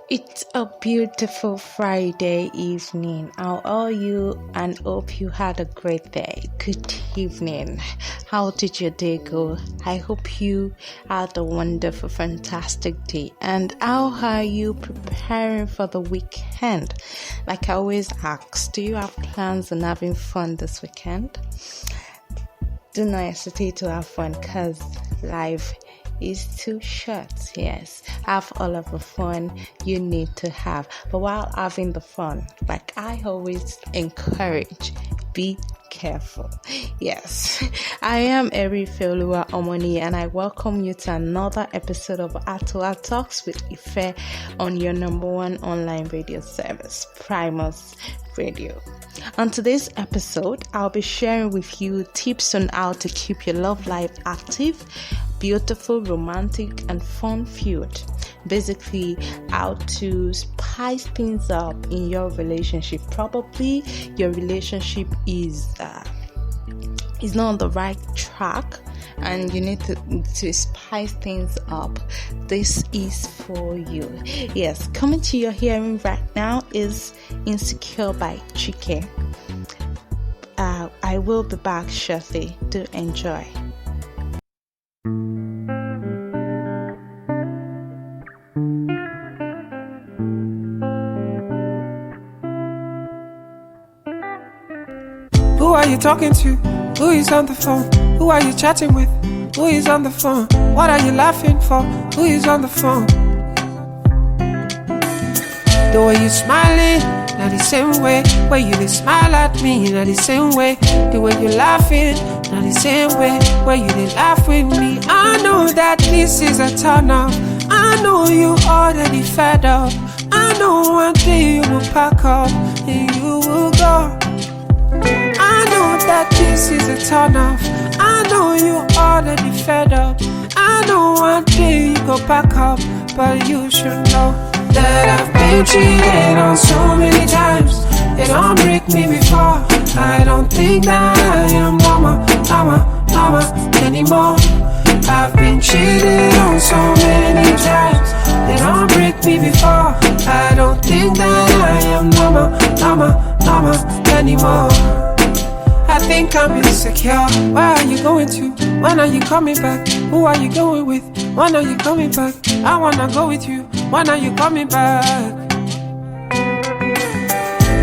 It's a beautiful Friday evening. How are you? And hope you had a great day. Good evening. How did your day go? I hope you had a wonderful, fantastic day. And how are you preparing for the weekend? Like I always ask, do you have plans on having fun this weekend? Do not hesitate to have fun because life is too short. Yes, have all of the fun you need to have, but while having the fun, like I always encourage, be careful. Yes, I am Erifeoluwa Omoni and I welcome you to another episode of H2H Talks with Ife on your number one online radio service, Primus Radio. On today's episode, I'll be sharing with you tips on how to keep your love life active, beautiful, romantic, and fun-filled. Basically, how to spice things up in your relationship. Probably your relationship is not on the right track and you need to spice things up. This is for you. Yes, coming to your hearing right now is Insecure by Chike. I will be back shortly. Do enjoy. Who are you talking to? Who is on the phone? Who are you chatting with? Who is on the phone? What are you laughing for? Who is on the phone? The way you smiling, not the same way. Way you did smile at me, not the same way. The way you laughing, not the same way. Way you did laugh with me. I know that this is a turn off. I know you already fed up. I know one day you will pack up and you will go. I know that this is a turn off. I know you already fed up. I know one day you go back up, but you should know that I've been cheated on so many times. They don't break me before. I don't think that I am mama anymore. I've been cheated on so many times. They don't break me before. I don't think that I am mama anymore. I think I'm insecure. Where are you going to? When are you coming back? Who are you going with? When are you coming back? I wanna go with you. When are you coming back?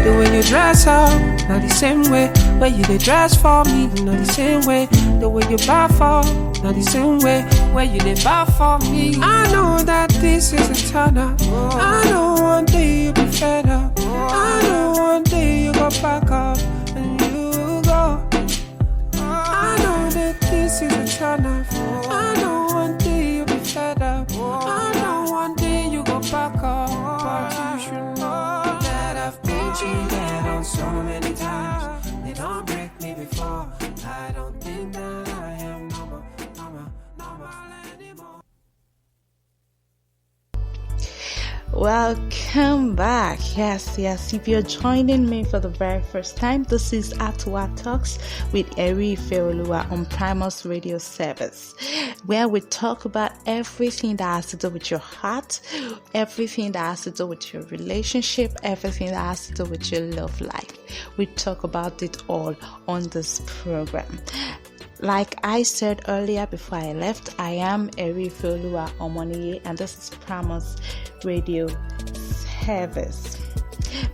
The way you dress up, not the same way. Way you did dress for me, not the same way. The way you buy for, not the same way. Way you did buy for me. I know that this is a turn up. I know one day you'll be fed up. I know one day you go back up and you go. I know that this is a turn off. I know one day you'll be fed up. I know one day you go back up. But you should know that I've been cheated on so many times. They don't break me before. I don't think that I am normal anymore. Welcome back. Yes. If you're joining me for the very first time, this is H2H Talks with Erifeoluwa on Primus Radio Service, where we talk about everything that has to do with your heart, everything that has to do with your relationship, everything that has to do with your love life. We talk about it all on this program. Like I said earlier before I left, I am Erifeoluwa Omoni and this is Primus Radio Service.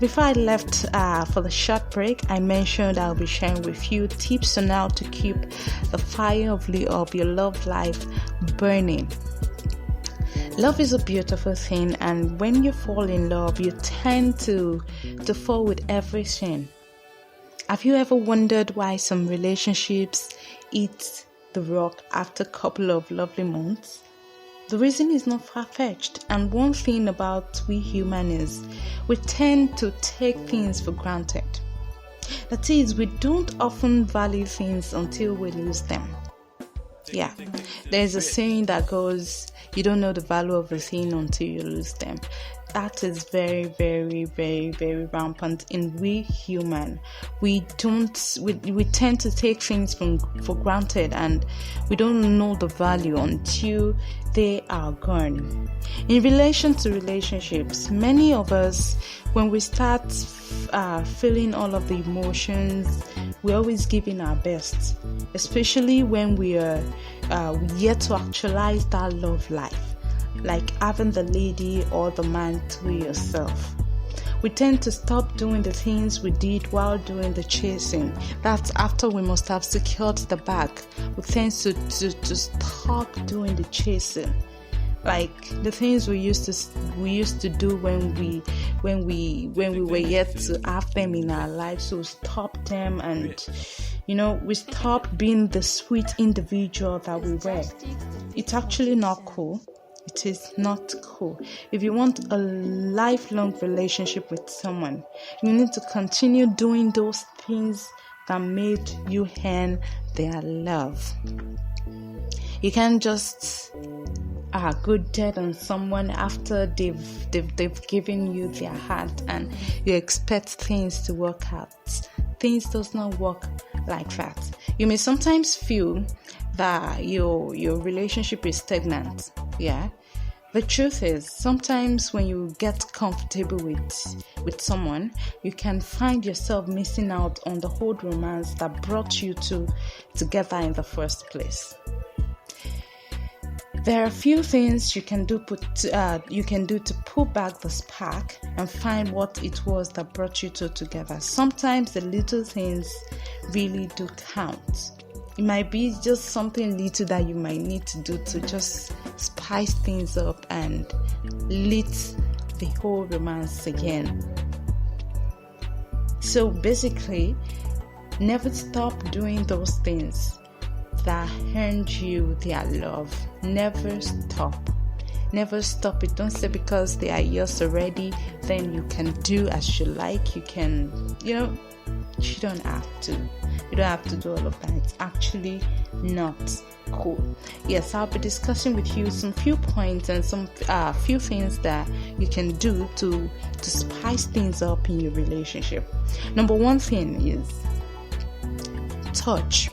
Before I left for the short break, I mentioned I'll be sharing with you tips on how to keep the fire of your love life burning. Love is a beautiful thing, and when you fall in love, you tend to fall with everything. Have you ever wondered why some relationships eat the rock after a couple of lovely months? The reason is not far-fetched, and one thing about we humans is we tend to take things for granted. That is, we don't often value things until we lose them. Yeah, there's a saying that goes, you don't know the value of a thing until you lose them. that is very, very, very, very rampant in we human. We tend to take things for granted, and we don't know the value until they are gone. In relation to relationships, many of us, when we start feeling all of the emotions, we're always giving our best, especially when we are yet to actualize that love life, like having the lady or the man to yourself. We tend to stop doing the things we did while doing the chasing. That's after we must have secured the bag. We tend to stop doing the chasing, like the things we used to do when we were yet to have them in our lives. So stop them, and we stop being the sweet individual that we were. It's actually not cool. It is not cool. If you want a lifelong relationship with someone, you need to continue doing those things that made you earn their love. You can't just go dead on someone after they've given you their heart and you expect things to work out. Things does not work like that. You may sometimes feel that your relationship is stagnant. Yeah. The truth is, sometimes when you get comfortable with someone, you can find yourself missing out on the whole romance that brought you together in the first place. There are a few things you can do to pull back the spark and find what it was that brought you two together. Sometimes the little things really do count. It might be just something little that you might need to do to just spice things up and lit the whole romance again. So basically, never stop doing those things that earned you their love. Never stop. Never stop it. Don't say because they are yours already, then you can do as you like. You can, you don't have to. You don't have to do all of that. It's actually not cool. Yes, I'll be discussing with you some few points and some few things that you can do to spice things up in your relationship. Number one thing is touch.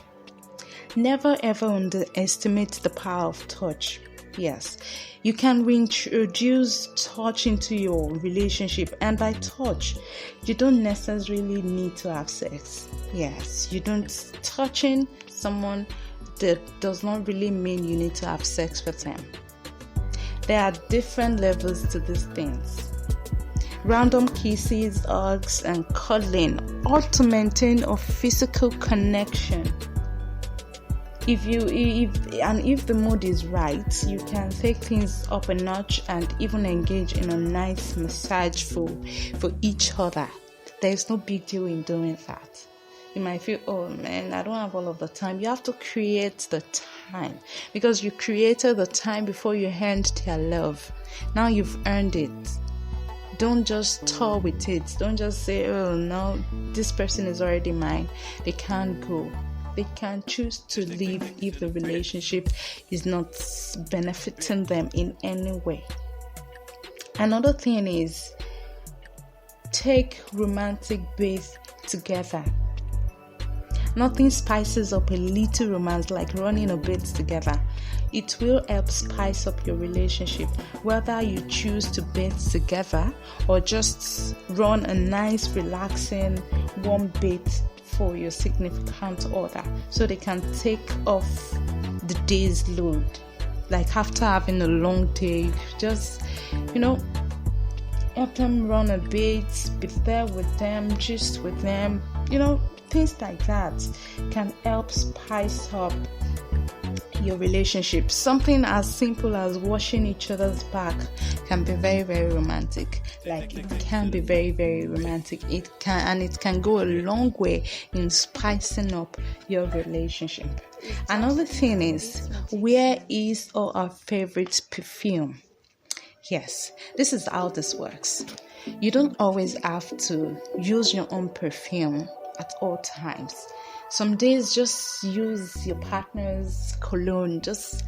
Never ever underestimate the power of touch. Yes, you can reintroduce touch into your relationship, and by touch, you don't necessarily need to have sex. Yes, you don't. Touching someone that does not really mean you need to have sex with them. There are different levels to these things. Random kisses, hugs, and cuddling ought to maintain a physical connection. If the mood is right, you can take things up a notch and even engage in a nice massage for each other. There's no big deal in doing that. You might feel, oh man, I don't have all of the time. You have to create the time, because you created the time before you earned their love. Now you've earned it. Don't just tour with it. Don't just say, oh no, this person is already mine. They can't go. They can choose to leave if the relationship is not benefiting them in any way. Another thing is take romantic baths together. Nothing spices up a little romance like running a bath together. It will help spice up your relationship, whether you choose to bathe together or just run a nice, relaxing, warm bath for your significant other, so they can take off the day's load. Like after having a long day, just help them run a bit, be there with them, just with them, things like that can help spice up your relationship. Something as simple as washing each other's back can be very, very romantic. Like it can be very, very romantic. It can go a long way in spicing up your relationship. Another thing is, where is our favorite perfume? Yes, this is how this works. You don't always have to use your own perfume at all times. Some days just use your partner's cologne, just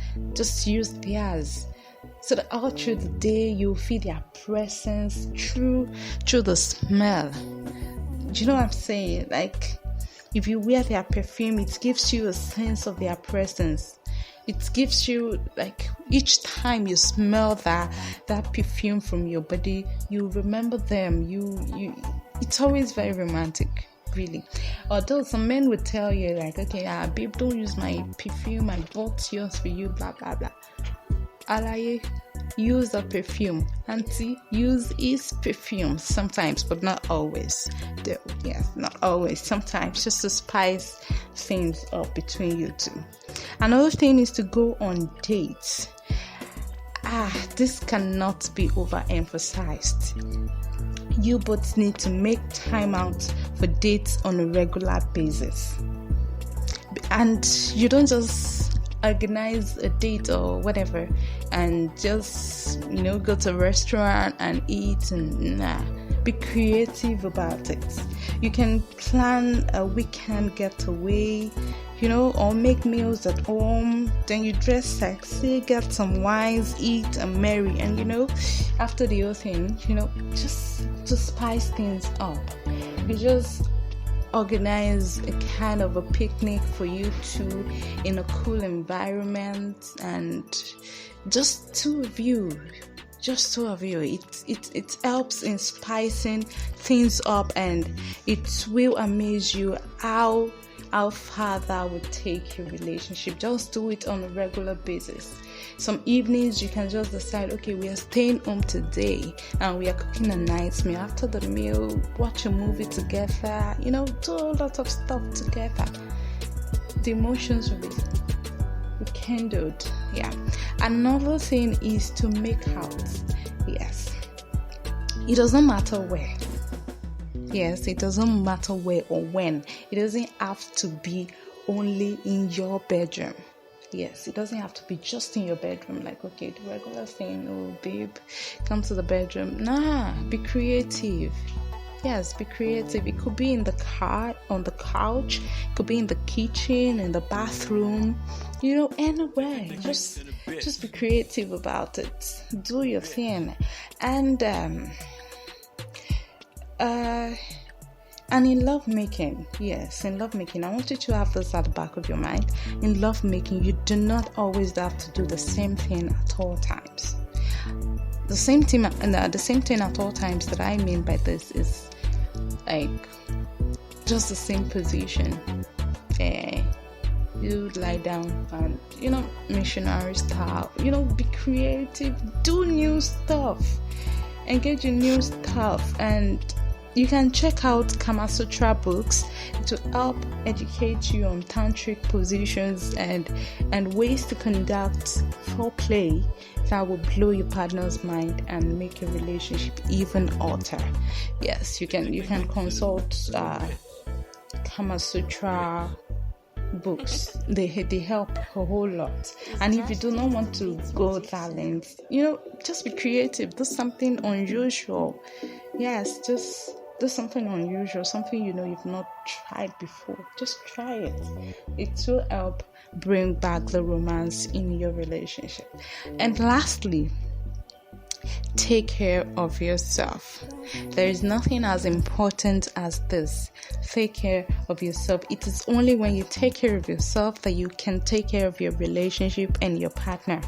use theirs. so that all through the day you feel their presence through the smell. Do you know what I'm saying? Like, if you wear their perfume, it gives you a sense of their presence. It gives you, like, each time you smell that perfume from your body, you remember them. You it's always very romantic, really. Although some men would tell you, like, okay, babe, don't use my perfume, I bought yours for you, blah blah blah. Alaye, use the perfume. Auntie, use his perfume sometimes, but not always. Yes, not always. Sometimes, just to spice things up between you two. Another thing is to go on dates. This cannot be overemphasized. You both need to make time out for dates on a regular basis. And you don't just organize a date or whatever and just, go to a restaurant and eat and be creative about it. You can plan a weekend getaway, or make meals at home. Then you dress sexy, get some wines, eat and marry. And after the whole thing, just to spice things up, you just organize a kind of a picnic for you two in a cool environment, and just two of you. It helps in spicing things up, and it will amaze you how far that would take your relationship. Just do it on a regular basis. Some evenings you can just decide, okay, we are staying home today and we are cooking a nice meal. After the meal, watch a movie together, do a lot of stuff together. The emotions will be rekindled. Yeah. Another thing is to make out. Yes. It doesn't matter where. Yes, it doesn't matter where or when. It doesn't have to be only in your bedroom. Yes, it doesn't have to be just in your bedroom. Like, okay, the regular thing, oh, babe, come to the bedroom. Nah, be creative. Yes, be creative. It could be in the car, on the couch. It could be in the kitchen, in the bathroom. Anywhere. Just be creative about it. Do your thing. And in lovemaking, I want you to have this at the back of your mind. In lovemaking, you do not always have to do the same thing at all times. The same thing at all times that I mean by this is like just the same position. You lie down and missionary style. Be creative, do new stuff, engage in new stuff, and you can check out Kama Sutra books to help educate you on tantric positions and ways to conduct foreplay that will blow your partner's mind and make your relationship even alter. Yes, you can consult Kama Sutra books. They help a whole lot. And if you do not want to go that length, just be creative. Do something unusual. Yes, just do something unusual, something you've not tried before. Just try it. It will help bring back the romance in your relationship. And lastly, take care of yourself. There is nothing as important as this. Take care of yourself. It is only when you take care of yourself that you can take care of your relationship and your partner.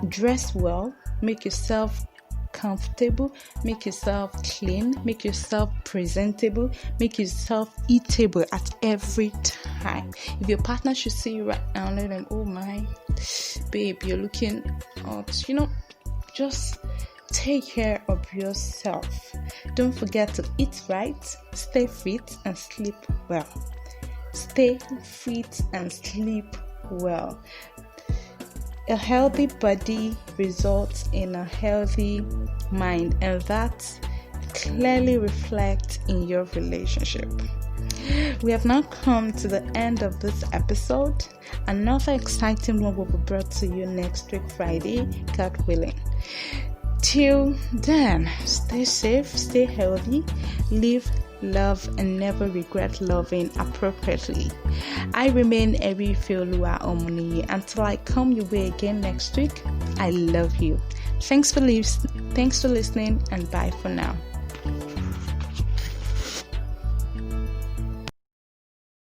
Dress well, make yourself comfortable, make yourself clean, make yourself presentable, make yourself eatable at every time. If your partner should see you right now, let them, oh my babe, you're looking hot. Just take care of yourself. Don't forget to eat right, stay fit and sleep well. Stay fit and sleep well. A healthy body results in a healthy mind, and that clearly reflects in your relationship. We have now come to the end of this episode. Another exciting one will be brought to you next week, Friday, God willing. Till then, stay safe, stay healthy, live, love, and never regret loving appropriately. I remain Eri Feolua Omoni. Until I come your way again next week, I love you. Thanks for listening, and bye for now.